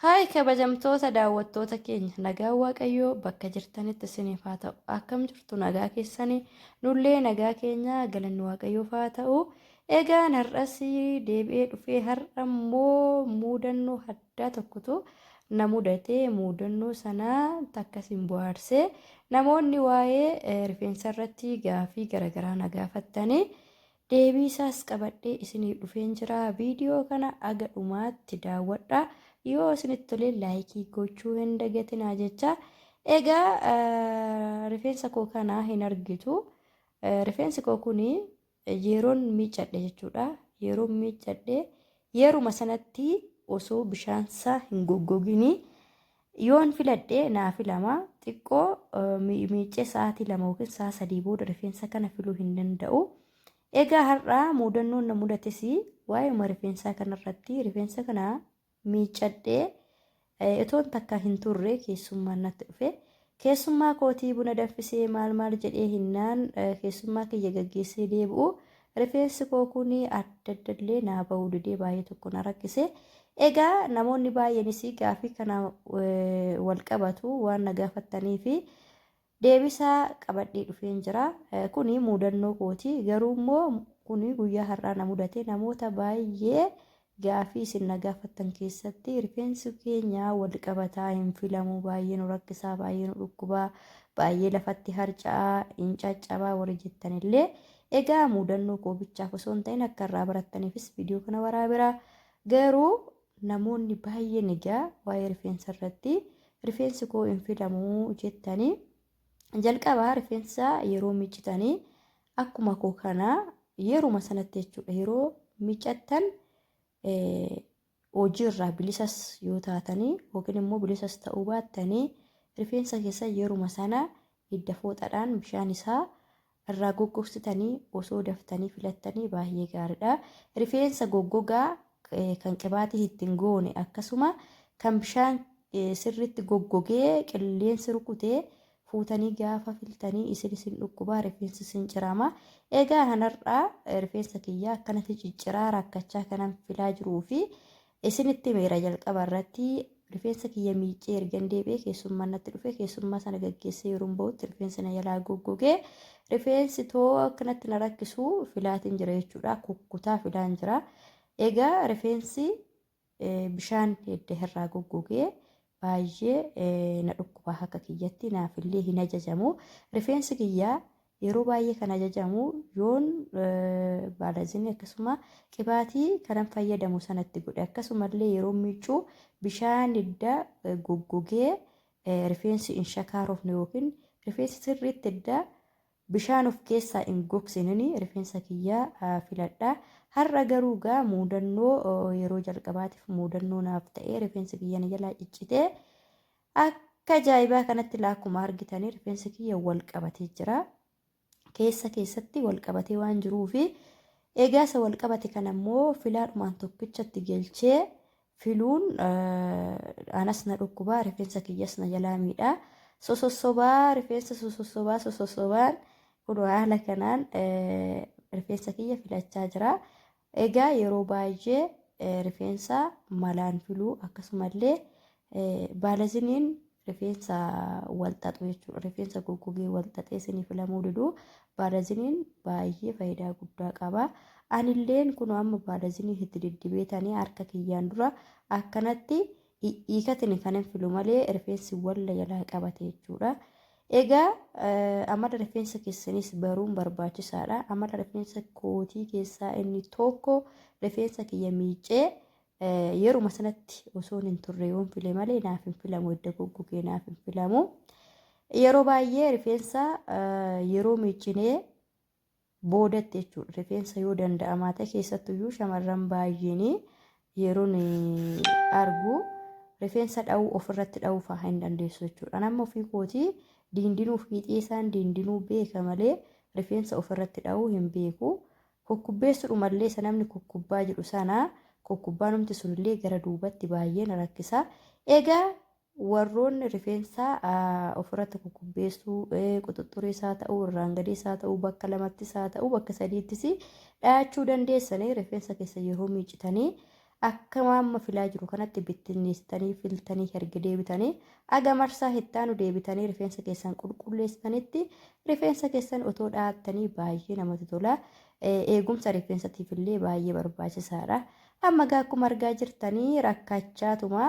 Haay kabajamtoota daawwattoota keenya nagaa waaqayyoo bakka jirtanitti isiniif haa ta'u. Akkam jirtu nagaa keessanii nullee nagaa keenya galanni waaqayyoof haa ta'u. Egaan har'as deebi'ee dhufee har'a immoo muudannoo addaa tokkotu na mudatee muudannoo sanaa takkasiin bohaarsee namoonni waa'ee rifeensa irratti gaafii garaagaraa na gaafattanii deebii isaas qabadhee isiniif dhufeen jira. Viidiyoo kana aga dhumaatti daawwadhaa. Yoo isinitti tole laayikii gochuu hin dagatinaa jecha. Egaa rifeensa koo kanaa hin argitu. Rifeensi koo kuni yeroon miiccadhe jechuudha. Yeroo miiccadhe yeruma sanatti osoo bishaansaa hin goggogini yoon filadhe naa filama. Xiqqoo miiccee sa'aatii 2 yookiin sa'a 3 booda rifeensa kana filuu hin danda'u. Egaa har'aa muudannoon na mudates waa'ee rifeensaa kanarratti rifeensa kana miiccadhee itoon takka hin turre keessummaan natti dhufe. Keessummaa kootii buna danfisee maal jedhee hinnaan keessummaa kiyya gaggeessee deebi'u rifeensi koo kun addallee naa ba'uu didee baay'ee tokko na rakkise. Egaa namoonni baay'eenis gaafii kana wal qabatu waan na gaafattanii fi deebisaa qabadhee dhufeen jira. Kuni muudannoo kooti garuu immoo kuni guyyaa har'aa na mudate namoota baay'ee gaafii isin na gaafattan keessatti rifeensi keenya wal qabataa hin filamu baay'ee nu rakkisaa baay'ee nu dhukkubaa baay'ee lafatti harca'aa hin caccabaa warri jettanillee egaa muudannoo koo bichaaf osoo hin ta'in akka irraa barattaniifis viidiyoo kana waraabiraa. Garuu namoonni baay'een egaa waa'ee rifeensa irratti rifeensi koo hin filamu jettanii jalqabaa rifeensa yeroo miiccitanii akkuma koo kana yeruma sanatti jechuudha yeroo miiccattan hojii irraa bilisas yoo taatanii yookiin immoo bilisas ta'uu baattanii rifeensa keessa yeruma sana hidda fooxaadhaan bishaan isaa irraa goggogsitanii osoo daftanii filattanii baay'ee gaariidha. Rifeensa goggogaa kan qibaatii ittiin goone akkasuma kan bishaan sirriitti goggogee qilleensi rukutee fuutanii gaafa filtanii isin dhukkubaa rifeensi isin cirama. Egaa kanarraa rifeensa kiyyaa akkanatti cicciraa rakkachaa kanan filaa jiruu fi isinitti meera jalqaba irratti rifeensa kiyya miiccee ergan deebi'ee keessummaan natti dhufe keessummaa sana gaggeessee yeroo bahutti rifeensi na jalaa goggogee rifeensi too akkanatti na rakkisu filaatiin jira jechuudha. Kukkutaa filaan jira. Egaa rifeensi bishaan hedda irraa goggogee baay'ee na dhukkubaa akka kiyyatti naafillee hin ajajamu. Rifeensi kiyyaa yeroo baay'ee kan ajajamu yoon baalazinii akkasuma qibaatii kanan fayyadamu sanatti godhe akkasumallee yeroo miiccuu bishaan hidda goggogee rifeensi hin shakaarofne yookiin rifeensi sirriitti hidda bishaan of keessaa hin gogsinini rifeensa kiyyaa filadha. Har'a garuu gaa muudannoo yeroo jalqabaatiif muudannoo naaf ta'ee rifeensi kiyya na jalaa ciccitee akka ajaa'ibaa kanatti lakkuma argitanii rifeensi kiyya wal qabatee jira. Keessatti wal qabatee waan jiruufi egaa isa wal qabate kana immoo filaadhumaan tokkichatti galchee filuun anas na dhukkubaa rifeensa kiyyas na jalaa miidha. Sosossobaa rifeensa sosossobaan kun haala kanaan rifeensa kiyya filachaa jira. Egaa yeroo baay'ee rifeensa malaan filuu akkasumallee baalaziniin rifeensa wal xaxu jechuudha. Rifeensa goggogee wal xaxee isinii filamuu diduu baalaziniin baay'ee faayidaa guddaa qaba. Anilleen kun amma baalazinii itti diddibeetanii harka kiyyaan dura akkanatti hiikatiin kan hin filu malee rifeensi wal jalaa qabate jechuudha. Egaa amala rifeensa keessanis baruun barbaachisaadha. Amala rifeensa kootii keessaa inni tokko rifeensa kiyya miiccee yeruma sanatti osoo hin turre yoon file malee naaf hin filamu hidda goggogee naaf hin filamu. Yeroo baay'ee rifeensa yeroo miiccinee boodatti jechuudha. Rifeensa yoo danda'amaa ta'e keessattuyyuu shamarran baay'een yeroon argu rifeensa dha'uu ofirratti dha'uu fa'aa hin dandeessu jechuudha. Nama ofii kootii diindinuu fi xiisaan diindinuu beeka malee rifeensa ofirratti dha'uu hin beeku. Kukkubbeessuudhumallee isa namni kukkubbaa jedhu sana kukkubbaa namti sunillee gara duubatti baay'ee na rakkisa. Egaa warroonni rifeensa ofirratti kukkubbeessuu quxuxxuree isaa ta'uu irraan gadee isaa ta'uu bakka lamatti isaa ta'uu bakka sadiittis dha'achuu dandeessanii rifeensa keessa yeroo miiccitanii akkuma amma filaa jiru kanatti bittinneessitanii filtanii erga deebitanii aga marsaa hittaanu deebitanii rifeensa keessan qulqulleessitanitti rifeensa keessan otoo dha'attanii baay'ee namatti tola. Eegumsa rifeensatiif illee baay'ee barbaachisaadha. Amma gaa akkuma argaa jirtanii rakkachaatuma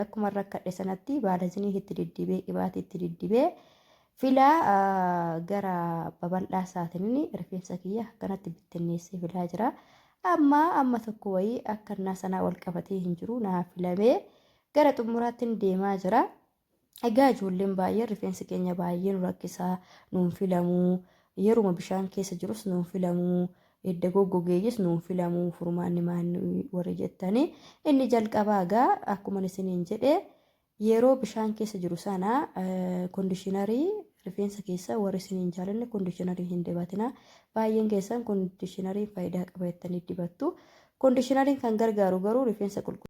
akkuma rakkadhe sanatti baalazinii itti diddibee qibaati itti diddibee filaa gara babal'aa isaatiin rifeensa kiyya akkanatti bittinneessee filaa jira. Amma tokko wayii akka innaa sanaa wal qabatee hin jiru naa filamee gara xumuraatti deemaa jira. Egaa ijoolleen baay'een rifeensi keenya baay'ee nu rakkisaa nuun filamuu yeruma bishaan keessa jirus nuun filamuu edda goggogeeyis nuun filamuu furmaanni maanni warri jettanii inni jalqabaa egaa akkuma isiniin jedhe yeroo bishaan keessa jiru sana kondishinarii rifeensa keessa warri isiniin jaalanne kondishinarii hin dibatina. Baay'een keessan kondishinarii faayidaa qaba jettanii dibattu. Kondishinariin kan gargaaru garuu rifeensa qulqulluu